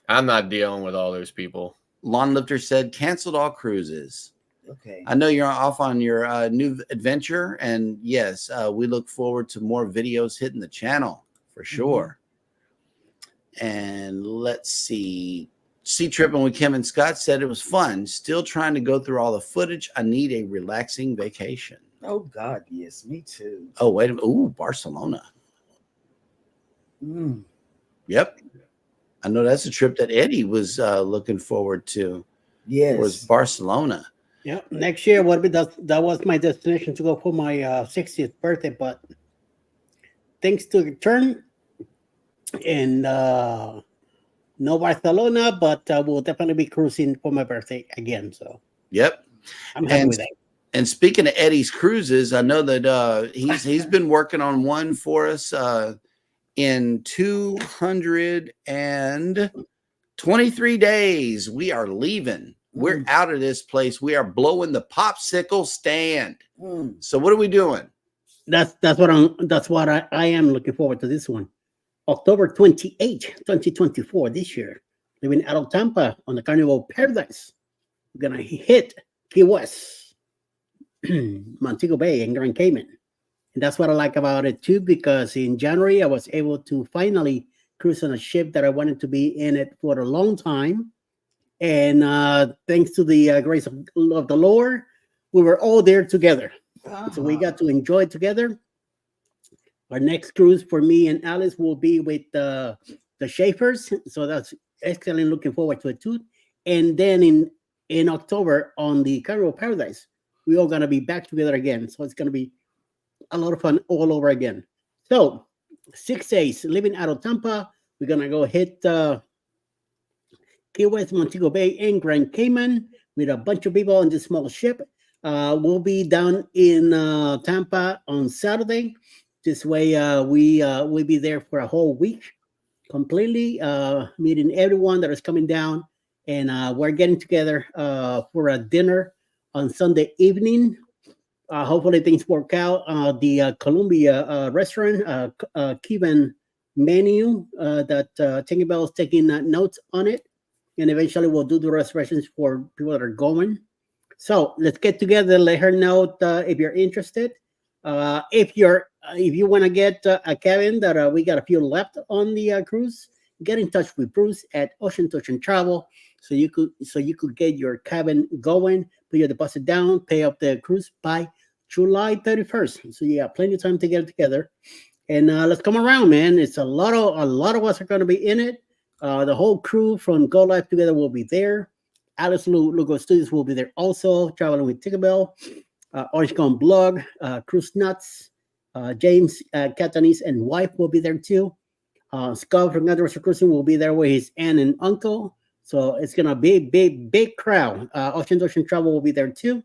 I'm not dealing with all those people. Lawn Lifter said, canceled all cruises. Okay. I know you're off on your new adventure, and yes, we look forward to more videos hitting the channel for sure. And let's see. Sea Tripping with Kim and Scott said it was fun. Still trying to go through all the footage. I need a relaxing vacation. Oh, God, yes. Me too. Oh, wait a minute. Ooh, Barcelona. Yep. I know that's a trip that Eddie was looking forward to. Yes. Was Barcelona. Yeah. Next year, that was my destination to go for my 60th birthday, but things took a turn. And no Barcelona, but we'll definitely be cruising for my birthday again. So yep, I'm happy with that. And speaking of Eddie's cruises, I know that he's been working on one for us in 223 days. We are leaving. We're out of this place. We are blowing the popsicle stand. So what are we doing? That's what I am looking forward to this one. October 28, 2024, this year, living out of Tampa on the Carnival Paradise. We're going to hit Key West, Montego Bay, and Grand Cayman. And that's what I like about it, too, because in January, I was able to finally cruise on a ship that I wanted to be in it for a long time. And thanks to the grace of the Lord, we were all there together. So we got to enjoy it together. Our next cruise for me and Alice will be with the Schaefers. So that's excellent. Looking forward to it too. And then in October on the Carnival Paradise, we're all going to be back together again. So it's going to be a lot of fun all over again. So 6 days living out of Tampa. We're going to go hit Key West, Montego Bay, and Grand Cayman with a bunch of people on this small ship. We'll be down in Tampa on Saturday. This way, we'll be there for a whole week, completely meeting everyone that is coming down, and we're getting together for a dinner on Sunday evening. Hopefully, things work out. The Columbia restaurant, Cuban menu that Tinkerbell is taking notes on it, and eventually we'll do the reservations for people that are going. So let's get together. Let her know if you're interested. If you want to get a cabin that we got a few left on the cruise, get in touch with Bruce at Ocean to Ocean Travel so you could get your cabin going, put your deposit down, pay up the cruise by July 31st. So you got plenty of time to get it together. And let's come around, man. It's a lot of us are going to be in it. The whole crew from Go Live Together will be there. Alice Lugo Studios will be there also, traveling with Tinkerbell. Orange Gone Blog, Cruise Nuts, James Catanese and wife will be there too. Scott from Underwater Cruising will be there with his aunt and uncle. So it's gonna be a big crowd. Ocean to Ocean Travel will be there too.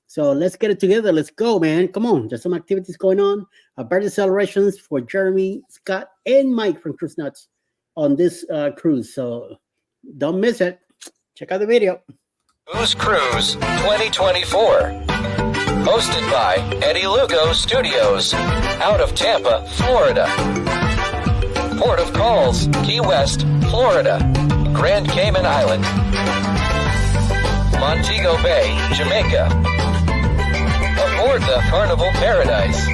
So let's get it together. Let's go, man. Come on. There's some activities going on. Birthday celebrations for Jeremy, Scott, and Mike from Cruise Nuts on this cruise. So don't miss it. Check out the video. Who's Cruise 2024. Hosted by Eddie Lugo Studios, out of Tampa, Florida. Port of Calls, Key West, Florida. Grand Cayman Island. Montego Bay, Jamaica. Aboard the Carnival Paradise.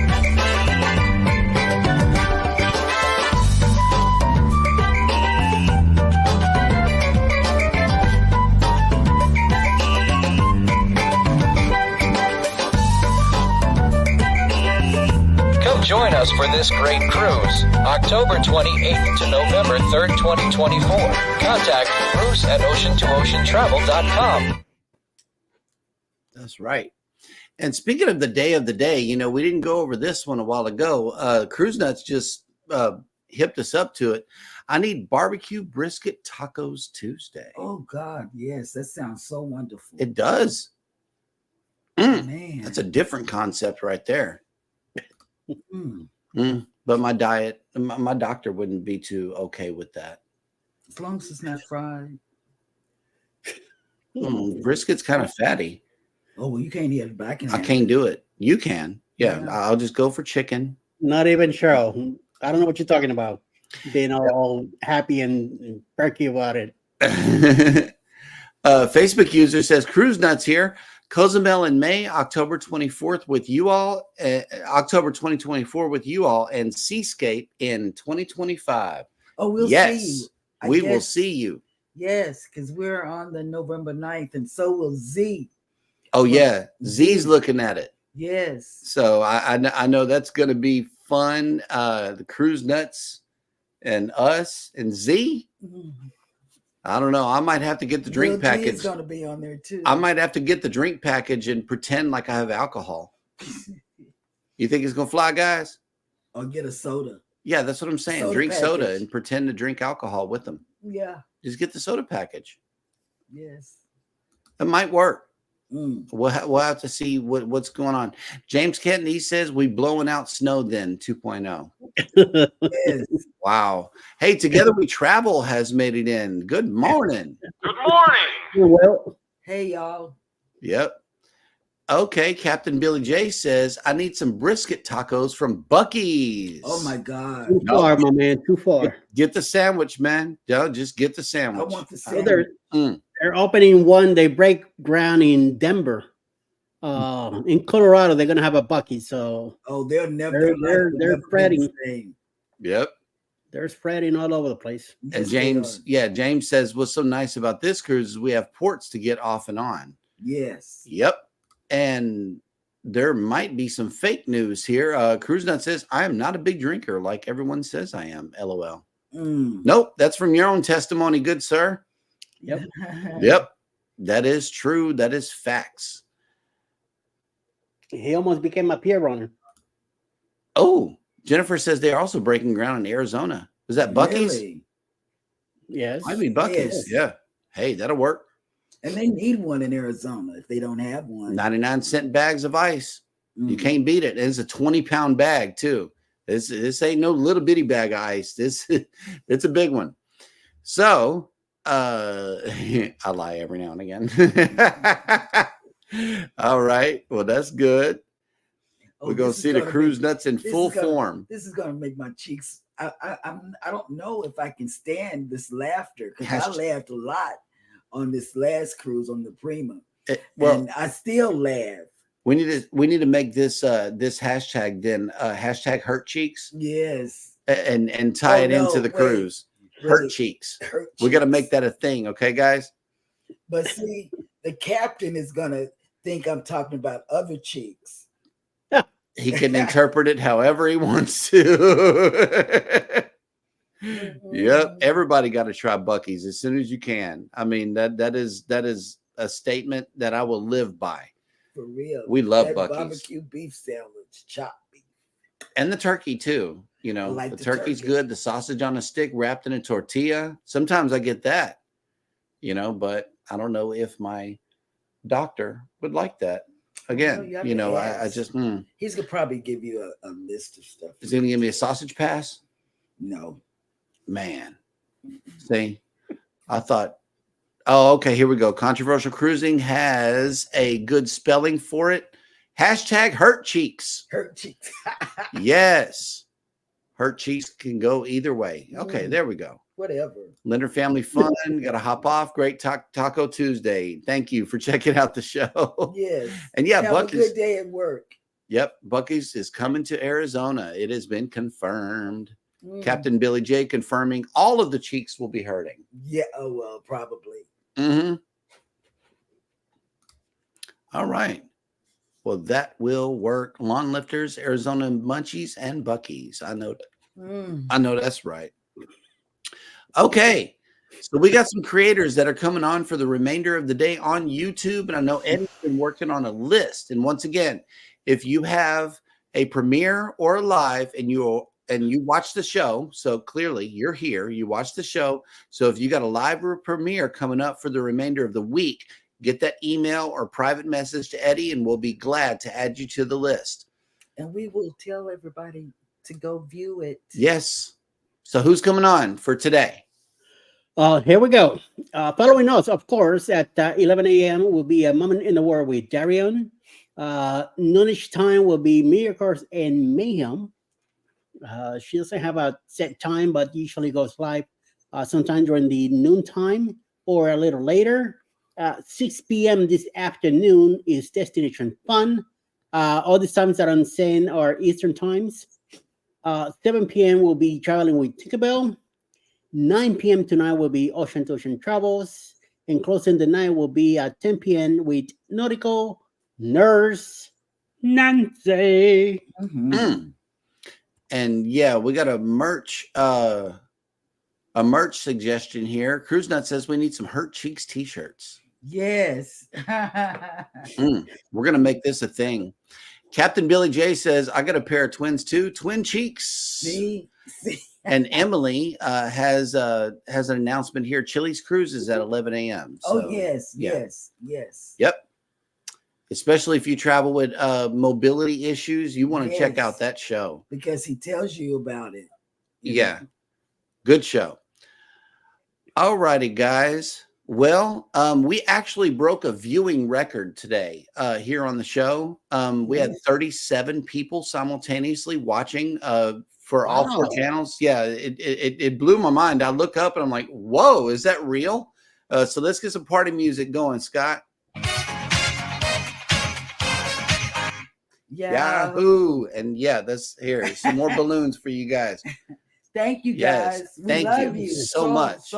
Come join us for this great cruise, October 28th to November 3rd, 2024. Contact cruise@ocean2oceantravel.com. That's right. And speaking of the day, you know, we didn't go over this one a while ago. Cruise Nuts just hipped us up to it. I need barbecue brisket tacos Tuesday. Oh God, yes, that sounds so wonderful. It does. Man, That's a different concept right there. Mm. But my diet, my doctor wouldn't be too okay with that. As long as it's not fried. Brisket's kind of fatty. Oh well, you can't eat it back. I can't do it. You can. Yeah, I'll just go for chicken. Not even Cheryl. I don't know what you're talking about. Being all happy and perky about it. Facebook user says, Cruise Nuts here. Cozumel in May, October 24th with you all, October 2024 with you all, and Seascape in 2025. Oh, we'll yes, see you. We will see you. Yes, because we're on the November 9th, and so will Z. Oh, yeah. Z's looking at it. Yes. So I know that's going to be fun. The Cruise Nuts and us and Z. I don't know. I might have to get the drink package. It's going to be on there too. I might have to get the drink package and pretend like I have alcohol. You think it's going to fly, guys? Or get a soda. Yeah, that's what I'm saying. Drink soda and pretend to drink alcohol with them. Yeah. Just get the soda package. Yes. It might work. We'll have to see what's going on. James Kenton, he says we blowing out snow then 2.0. Yes. Wow. Hey, Together We Travel has made it in. Good morning. Good morning. Well, Hey, y'all. Yep. Okay, Captain Billy J says, I need some brisket tacos from Buc-ee's. Oh, my God. too far, my man. Too far. Get the sandwich, man. Just get the I sandwich. want the So sandwich. they're opening one. They break ground in Denver. In Colorado, they're gonna have a Buc-ee's. So Oh, they'll never. they're never spreading. be the same. Yep. They're spreading all over the place. And Yes, they are. James says, what's so nice about this cruise is we have ports to get off and on. Yes. Yep. And there might be some fake news here. Cruise Nut says, I am not a big drinker like everyone says I am. LOL. Nope. That's from your own testimony, good sir. Yep. Yep. That is true. That is facts. He almost became a pier runner. Oh, Jennifer says they are also breaking ground in Arizona. Is that Buc-ee's? Really? Yes. Might be Buc-ee's. Yes. Yeah. Hey, that'll work. And they need one in Arizona if they don't have one. 99-cent bags of ice. You can't beat it. It's a 20-pound bag too. This ain't no little bitty bag of ice. It's a big one. So I lie every now and again. All right. Well, that's good. We're gonna see the Cruise Nuts in full form. This is gonna make my cheeks. I don't know if I can stand this laughter because I laughed a lot on this last cruise on the Prima. And I still laugh. We need to make this this hashtag then hashtag hurt cheeks. Yes. And tie it into the cruise. Hurt cheeks. We got to make that a thing, okay, guys? But see, the captain is gonna think I'm talking about other cheeks. He can interpret it however he wants to. Yep. Everybody got to try Buc-ee's as soon as you can. I mean, that is a statement that I will live by. For real. We love that Buc-ee's. Barbecue beef sandwich, chopped beef. And the turkey too. You know, like the the turkey's turkey. good. The sausage on a stick wrapped in a tortilla. Sometimes I get that, you know, but I don't know if my doctor would like that. Again, have you to know, I ask. just, He's gonna probably give you a list of stuff. is he going to give me a sausage pass? No. Man. See, I thought, oh, okay, here we go. Controversial Cruising has a good spelling for it. Hashtag hurt cheeks. Hurt cheeks. Yes. Hurt cheeks can go either way. Okay, there we go. Whatever. Leonard Family Fun. Got to hop off. Great Taco Tuesday. Thank you for checking out the show. Yes. And yeah, have Bucky's. a good day at work. Yep, Bucky's is coming to Arizona. It has been confirmed. Captain Billy J confirming all of the cheeks will be hurting. Yeah, oh well, probably. All right. Well, that will work. Lawn lifters, Arizona Munchies, and Bucky's. I know that. I know that's right. Okay. So we got some creators that are coming on for the remainder of the day on YouTube. And I know Eddie's been working on a list. And once again, if you have a premiere or a live and you watch the show, so clearly you're here, you watch the show. So if you got a live or a premiere coming up for the remainder of the week, get that email or private message to Eddie, and we'll be glad to add you to the list. And we will tell everybody to go view it. Yes. So who's coming on for today? Here we go. Following us, of course, at 11 a.m. will be A Moment in the World with Darion. Noonish time will be Miracles and Mayhem. She doesn't have a set time, but usually goes live sometime during the noon time or a little later. 6 p.m. this afternoon is Destination Fun. All these times that I'm saying are Eastern times. 7 p.m. will be Traveling with Tinkerbell. 9 p.m. tonight will be Ocean to Ocean Travels. And closing the night will be at 10 p.m. with Nautical Nurse Nancy. And yeah, we got a merch suggestion here. Cruise Nut says we need some Hurt Cheeks t-shirts. Yes. We're gonna make this a thing. Captain Billy J says I got a pair of twins too, twin cheeks. See? And Emily has an announcement here. Chili's Cruises at 11 a.m. So, yes. Yep. Especially if you travel with mobility issues, you want to check out that show. Because he tells you about it. Yeah. Good show. All righty, guys. Well, we actually broke a viewing record today here on the show. We had 37 people simultaneously watching for all 4 channels. Yeah, it blew my mind. I look up and I'm like, whoa, is that real? So let's get some party music going, Scott. Yahoo! And yeah, that's here. Some more balloons for you guys. Thank you, guys. Yes, thank you so much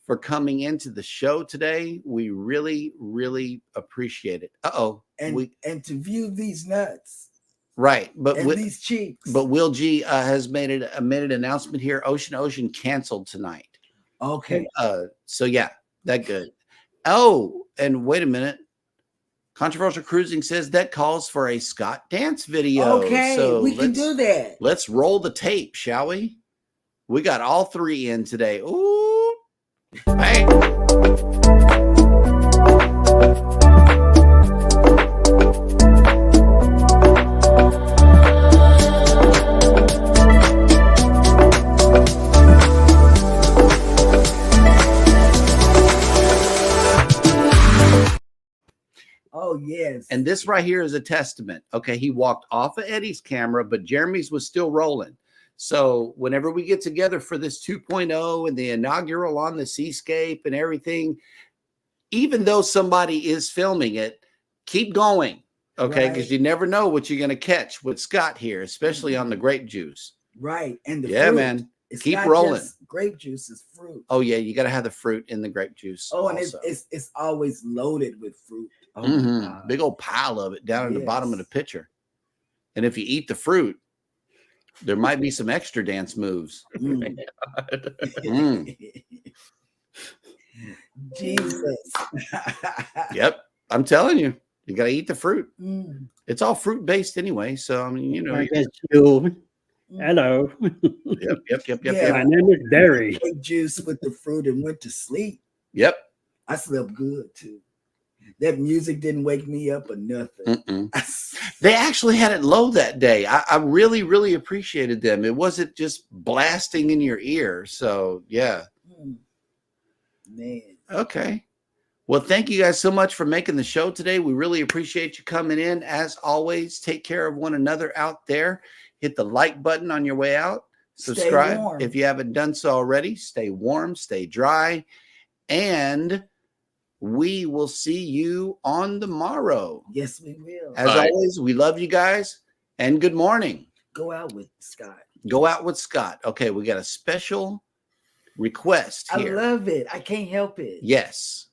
for coming into the show today. We really, really appreciate it. And to view these nuts. Right, but these cheeks. But Will G has made an announcement here. Ocean canceled tonight. Okay. So yeah, that good. Oh, and wait a minute. Controversial Cruising says that calls for a Scott dance video. Okay, so we can do that. Let's roll the tape, shall we? We got all 3 in today. Ooh, hey. Oh, yes. And this right here is a testament. Okay, he walked off of Eddie's camera, but Jeremy's was still rolling. So whenever we get together for this 2.0 and the inaugural on the Seascape and everything, even though somebody is filming it, keep going. Okay, because you never know what you're going to catch with Scott here, especially on the grape juice. Right. And the fruit. Man. It's keep rolling. Grape juice is fruit. Oh, yeah. You got to have the fruit in the grape juice. Oh, and it's always loaded with fruit. Oh, big old pile of it down in the bottom of the pitcher. And if you eat the fruit, there might be some extra dance moves. Jesus. Yep. I'm telling you, you got to eat the fruit. It's all fruit based anyway. So, I mean, you know. I guess you. Hello. Yep. My name is Barry. Ate juice with the fruit and went to sleep. Yep. I slept good too. That music didn't wake me up or nothing. They actually had it low that day. I really, really appreciated them. It wasn't just blasting in your ear. So, yeah. Man. Okay. Well, thank you guys so much for making the show today. We really appreciate you coming in. As always, take care of one another out there. Hit the like button on your way out. Stay Subscribe warm. if you haven't done so already. Stay warm, stay dry, and we will see you on the morrow. Yes, we will. As always, we love you guys, and good morning. Go out with Scott. Go out with Scott. Okay, we got a special request here. I love it. I can't help it. Yes.